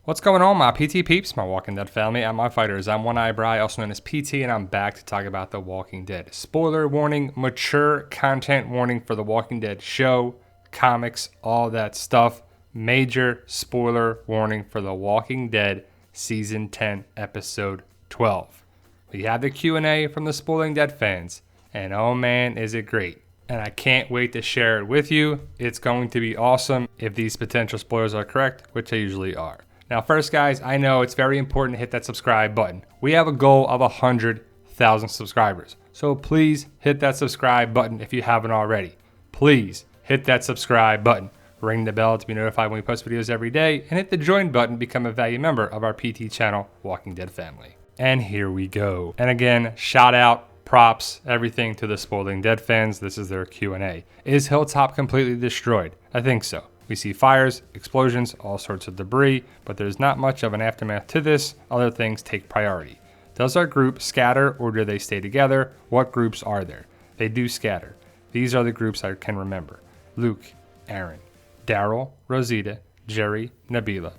What's going on, my PT peeps, my Walking Dead family, and my fighters? I'm One Eye Bri, also known as PT, and I'm back to talk about The Walking Dead. Spoiler warning, mature content warning for The Walking Dead show, comics, all that stuff. Major spoiler warning for The Walking Dead Season 10, Episode 12. We have the Q&A from the Spoiling Dead fans, and oh man, is it great. And I can't wait to share it with you. It's going to be awesome if these potential spoilers are correct, which they usually are. Now first guys, I know it's very important to hit that subscribe button. We have a goal of 100,000 subscribers. So please hit that subscribe button if you haven't already. Please hit that subscribe button. Ring the bell to be notified when we post videos every day, and hit the join button to become a valued member of our PT channel, Walking Dead family. And here we go. And again, shout out, props, everything to the Spoiling Dead fans. This is their Q&A. Is Hilltop completely destroyed? I think so. We see fires, explosions, all sorts of debris, but there's not much of an aftermath to this. Other things take priority. Does our group scatter or do they stay together? What groups are there? They do scatter. These are the groups I can remember. Luke, Aaron, Daryl, Rosita, Jerry, Nabila,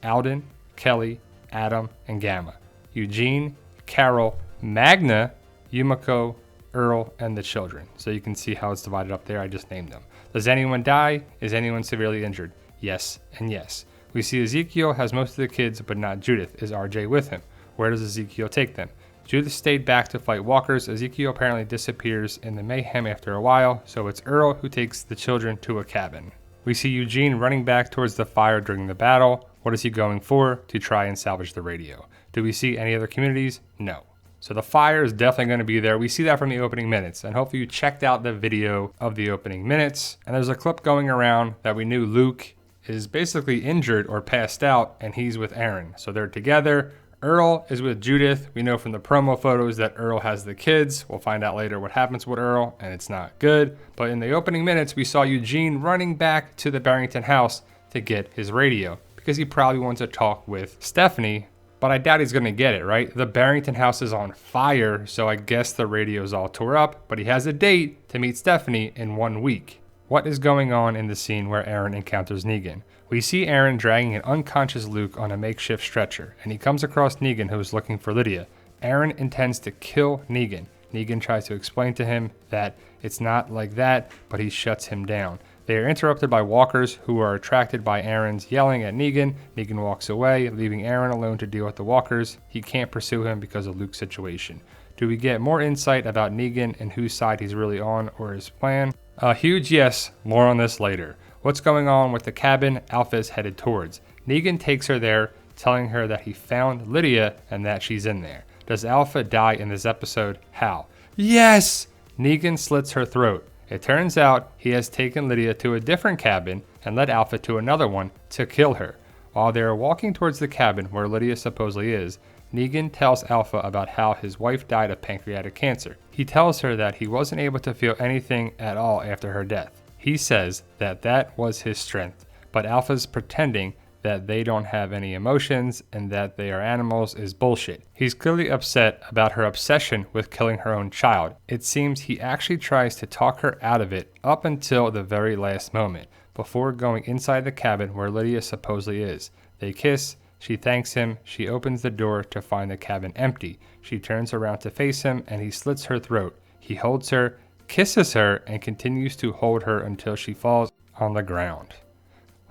Alden, Kelly, Adam, and Gamma. Eugene, Carol, Magna, Yumiko, Earl, and the children. So you can see how it's divided up there. I just named them. Does anyone die? Is anyone severely injured? Yes and yes. We see Ezekiel has most of the kids, but not Judith. Is RJ with him? Where does Ezekiel take them? Judith stayed back to fight walkers. Ezekiel apparently disappears in the mayhem after a while, so it's Earl who takes the children to a cabin. We see Eugene running back towards the fire during the battle. What is he going for? To try and salvage the radio. Do we see any other communities? No. So the fire is definitely going to be there. We see that from the opening minutes, and hopefully you checked out the video of the opening minutes. And there's a clip going around that we knew Luke is basically injured or passed out, and he's with Aaron. So they're together. Earl is with Judith. We know from the promo photos that Earl has the kids. We'll find out later what happens with Earl, and it's not good. But in the opening minutes, we saw Eugene running back to the Barrington house to get his radio because he probably wants to talk with Stephanie. But I doubt he's going to get it, right? The Barrington house is on fire, so I guess the radio's all tore up, but he has a date to meet Stephanie in 1 week. What is going on in the scene where Aaron encounters Negan? We see Aaron dragging an unconscious Luke on a makeshift stretcher, and he comes across Negan, who is looking for Lydia. Aaron intends to kill Negan. Negan tries to explain to him that it's not like that, but he shuts him down. They are interrupted by walkers who are attracted by Aaron's yelling at Negan. Negan walks away, leaving Aaron alone to deal with the walkers. He can't pursue him because of Luke's situation. Do we get more insight about Negan and whose side he's really on or his plan? A huge yes, more on this later. What's going on with the cabin Alpha is headed towards? Negan takes her there, telling her that he found Lydia and that she's in there. Does Alpha die in this episode? How? Yes! Negan slits her throat. It turns out he has taken Lydia to a different cabin and led Alpha to another one to kill her. While they are walking towards the cabin where Lydia supposedly is, Negan tells Alpha about how his wife died of pancreatic cancer. He tells her that he wasn't able to feel anything at all after her death. He says that that was his strength, but Alpha's pretending that they don't have any emotions and that they are animals is bullshit. He's clearly upset about her obsession with killing her own child. It seems he actually tries to talk her out of it up until the very last moment, before going inside the cabin where Lydia supposedly is. They kiss, she thanks him, she opens the door to find the cabin empty. She turns around to face him and he slits her throat. He holds her, kisses her, and continues to hold her until she falls on the ground.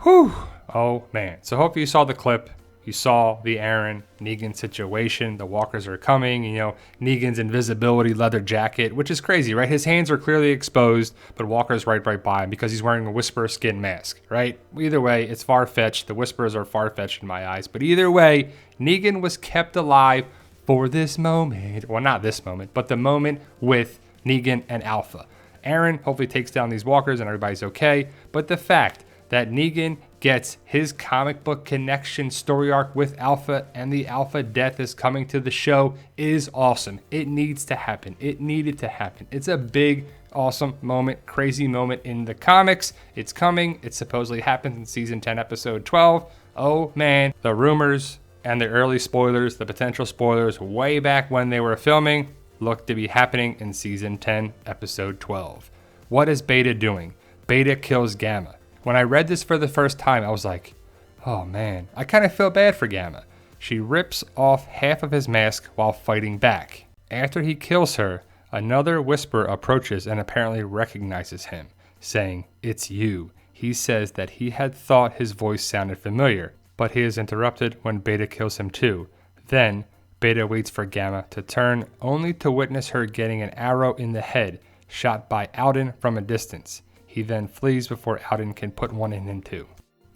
Whew! Oh man. So hopefully you saw the clip. You saw the Aaron Negan situation. The walkers are coming. You know, Negan's invisibility leather jacket, which is crazy, right? His hands are clearly exposed, but Walker's right by him because he's wearing a Whisperer skin mask, right? Either way, it's far-fetched. The Whisperers are far-fetched in my eyes. But either way, Negan was kept alive for this moment. Well, not this moment, but the moment with Negan and Alpha. Aaron hopefully takes down these walkers and everybody's okay. But the fact that Negan gets his comic book connection story arc with Alpha and the Alpha death is coming to the show is awesome. It needs to happen. It needed to happen. It's a big, awesome moment, crazy moment in the comics. It's coming. It supposedly happens in season 10, episode 12. Oh man, the rumors and the early spoilers, the potential spoilers way back when they were filming look to be happening in season 10, episode 12. What is Beta doing? Beta kills Gamma. When I read this for the first time, I was like, Oh man, I kind of feel bad for Gamma. She rips off half of his mask while fighting back. After he kills her, another Whisper approaches and apparently recognizes him, saying, "It's you." He says that he had thought his voice sounded familiar, but he is interrupted when Beta kills him too. Then, Beta waits for Gamma to turn, only to witness her getting an arrow in the head, shot by Alden from a distance. He then flees before Alden can put one in him too.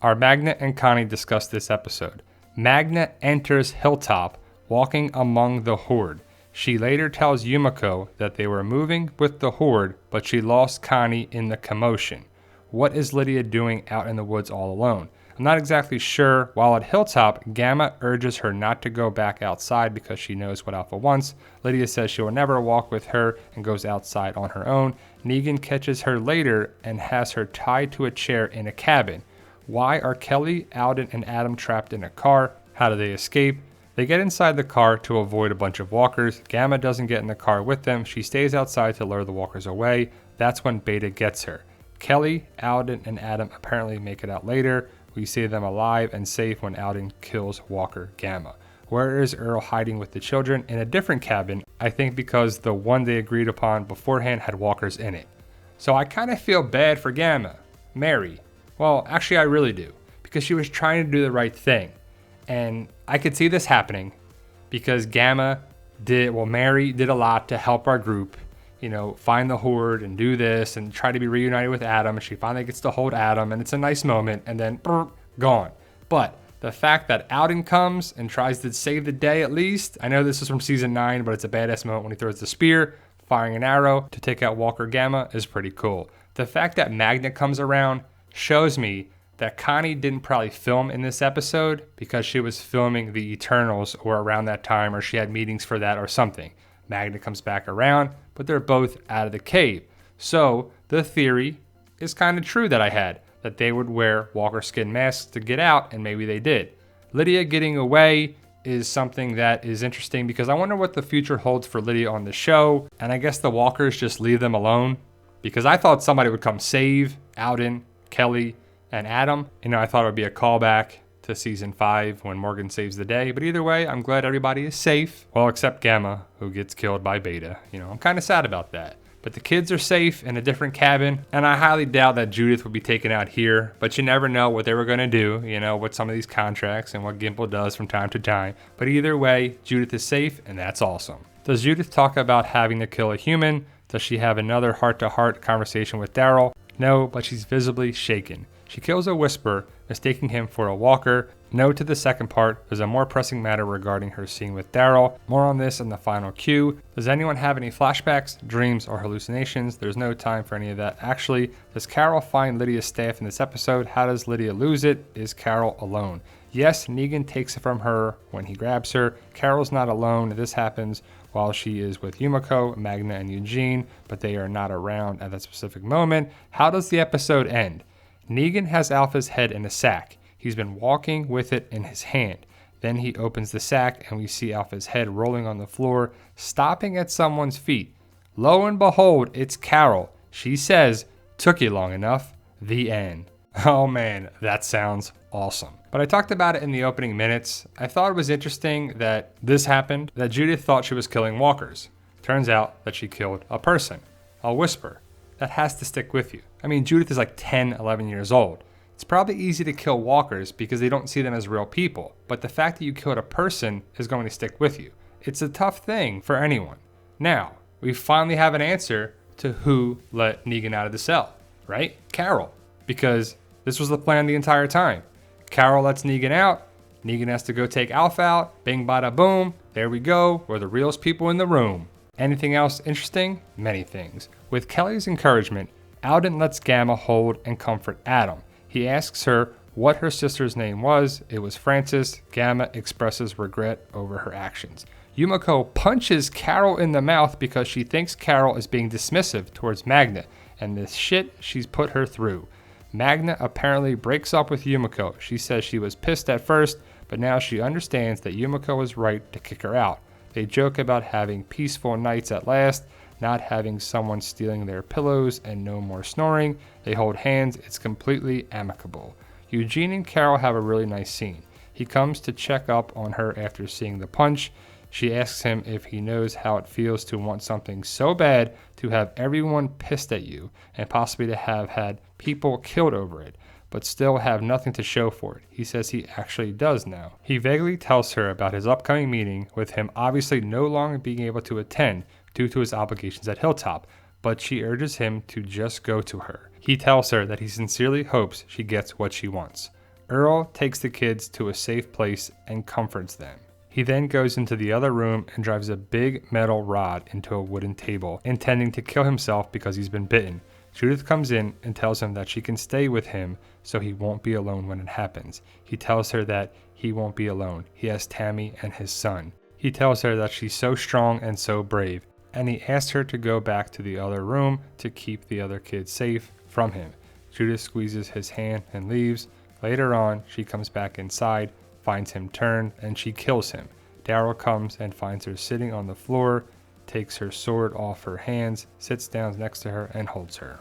Our Magna and Connie discuss this episode. Magna enters Hilltop, walking among the Horde. She later tells Yumiko that they were moving with the Horde, but she lost Connie in the commotion. What is Lydia doing out in the woods all alone? I'm not exactly sure. While at Hilltop, Gamma urges her not to go back outside because she knows what Alpha wants. Lydia says she will never walk with her and goes outside on her own. Negan catches her later and has her tied to a chair in a cabin. Why are Kelly, Alden, and Adam trapped in a car? How do they escape? They get inside the car to avoid a bunch of walkers. Gamma doesn't get in the car with them. She stays outside to lure the walkers away. That's when Beta gets her. Kelly, Alden, and Adam apparently make it out later. We see them alive and safe when Alden kills Walker Gamma. Where is Earl hiding with the children? In a different cabin, I think because the one they agreed upon beforehand had walkers in it. So I kind of feel bad for Gamma. Mary. Well, actually I really do, because she was trying to do the right thing. And I could see this happening because Mary did a lot to help our group, find the Horde and do this and try to be reunited with Adam. And she finally gets to hold Adam and it's a nice moment and then gone. But the fact that Alden comes and tries to save the day at least, I know this is from season 9, but it's a badass moment when he throws the spear, firing an arrow to take out Walker Gamma is pretty cool. The fact that Magna comes around shows me that Connie didn't probably film in this episode because she was filming the Eternals or around that time, or she had meetings for that or something. Magna comes back around, but they're both out of the cave. So the theory is kind of true that I had, that they would wear Walker skin masks to get out, and maybe they did. Lydia getting away is something that is interesting because I wonder what the future holds for Lydia on the show, and I guess the Walkers just leave them alone because I thought somebody would come save Alden, Kelly, and Adam. I thought it would be a callback to season 5 when Morgan saves the day, but either way, I'm glad everybody is safe. Well, except Gamma, who gets killed by Beta. I'm kind of sad about that. But the kids are safe in a different cabin, and I highly doubt that Judith would be taken out here, but you never know what they were going to do, with some of these contracts and what Gimple does from time to time. But either way, Judith is safe, and that's awesome. Does Judith talk about having to kill a human? Does she have another heart-to-heart conversation with Daryl? No, but she's visibly shaken. She kills a Whisper, mistaking him for a Walker. No to the second part. There's a more pressing matter regarding her scene with Daryl. More on this in the final cue. Does anyone have any flashbacks, dreams, or hallucinations? There's no time for any of that. Actually, does Carol find Lydia's staff in this episode? How does Lydia lose it? Is Carol alone? Yes, Negan takes it from her when he grabs her. Carol's not alone. This happens while she is with Yumiko, Magna, and Eugene, but they are not around at that specific moment. How does the episode end? Negan has Alpha's head in a sack. He's been walking with it in his hand. Then he opens the sack and we see Alpha's head rolling on the floor, stopping at someone's feet. Lo and behold, it's Carol. She says, "Took you long enough." The end. Oh man, that sounds awesome. But I talked about it in the opening minutes. I thought it was interesting that this happened, that Judith thought she was killing walkers. Turns out that she killed a person, a Whisper. That has to stick with you. Judith is like 10, 11 years old. It's probably easy to kill walkers because they don't see them as real people. But the fact that you killed a person is going to stick with you. It's a tough thing for anyone. Now, we finally have an answer to who let Negan out of the cell, right? Carol. Because this was the plan the entire time. Carol lets Negan out. Negan has to go take Alpha out. Bing, bada, boom. There we go. We're the realest people in the room. Anything else interesting? Many things. With Kelly's encouragement, Alden lets Gamma hold and comfort Adam. He asks her what her sister's name was. It was Frances. Gamma expresses regret over her actions. Yumiko punches Carol in the mouth because she thinks Carol is being dismissive towards Magna and the shit she's put her through. Magna apparently breaks up with Yumiko. She says she was pissed at first, but now she understands that Yumiko was right to kick her out. They joke about having peaceful nights at last, not having someone stealing their pillows, and no more snoring. They hold hands. It's completely amicable. Eugene and Carol have a really nice scene. He comes to check up on her after seeing the punch. She asks him if he knows how it feels to want something so bad to have everyone pissed at you and possibly to have had people killed over it, but still have nothing to show for it. He says he actually does now. He vaguely tells her about his upcoming meeting, with him obviously no longer being able to attend due to his obligations at Hilltop, but she urges him to just go to her. He tells her that he sincerely hopes she gets what she wants. Earl takes the kids to a safe place and comforts them. He then goes into the other room and drives a big metal rod into a wooden table, intending to kill himself because he's been bitten. Judith comes in and tells him that she can stay with him so he won't be alone when it happens. He tells her that he won't be alone. He has Tammy and his son. He tells her that she's so strong and so brave, and he asks her to go back to the other room to keep the other kids safe from him. Judith squeezes his hand and leaves. Later on, she comes back inside, finds him turned, and she kills him. Daryl comes and finds her sitting on the floor, takes her sword off her hands, sits down next to her, and holds her.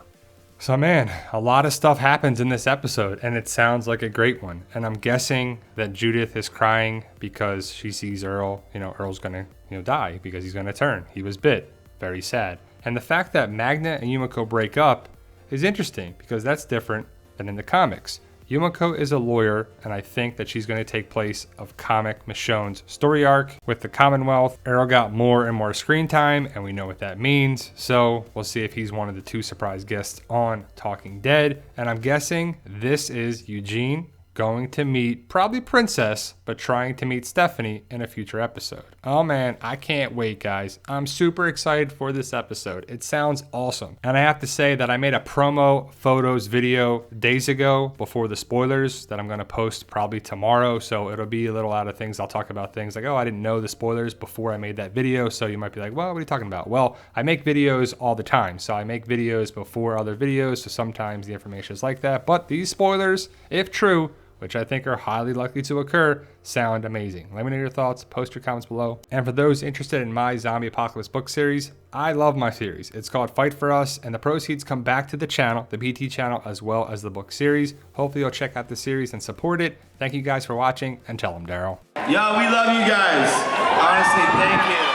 So man, a lot of stuff happens in this episode, and it sounds like a great one. And I'm guessing that Judith is crying because she sees Earl. Earl's gonna, die because he's gonna turn. He was bit. Very sad. And the fact that Magna and Yumiko break up is interesting because that's different than in the comics. Yumiko is a lawyer, and I think that she's going to take place of comic Michonne's story arc. With the Commonwealth, Earl got more and more screen time, and we know what that means. So we'll see if he's one of the 2 surprise guests on Talking Dead. And I'm guessing this is Eugene going to meet probably Princess, but trying to meet Stephanie in a future episode. Oh man, I can't wait, guys. I'm super excited for this episode. It sounds awesome. And I have to say that I made a promo photos video days ago before the spoilers that I'm going to post probably tomorrow. So it'll be a little out of things. I'll talk about things like, oh, I didn't know the spoilers before I made that video. So you might be like, well, what are you talking about? Well, I make videos all the time. So I make videos before other videos. So sometimes the information is like that. But these spoilers, if true, which I think are highly likely to occur, sound amazing. Let me know your thoughts, post your comments below. And for those interested in my zombie apocalypse book series, I love my series. It's called Fight For Us, and the proceeds come back to the channel, the BT channel, as well as the book series. Hopefully you'll check out the series and support it. Thank you guys for watching, and tell them, Daryl. Yo, we love you guys. Honestly, thank you.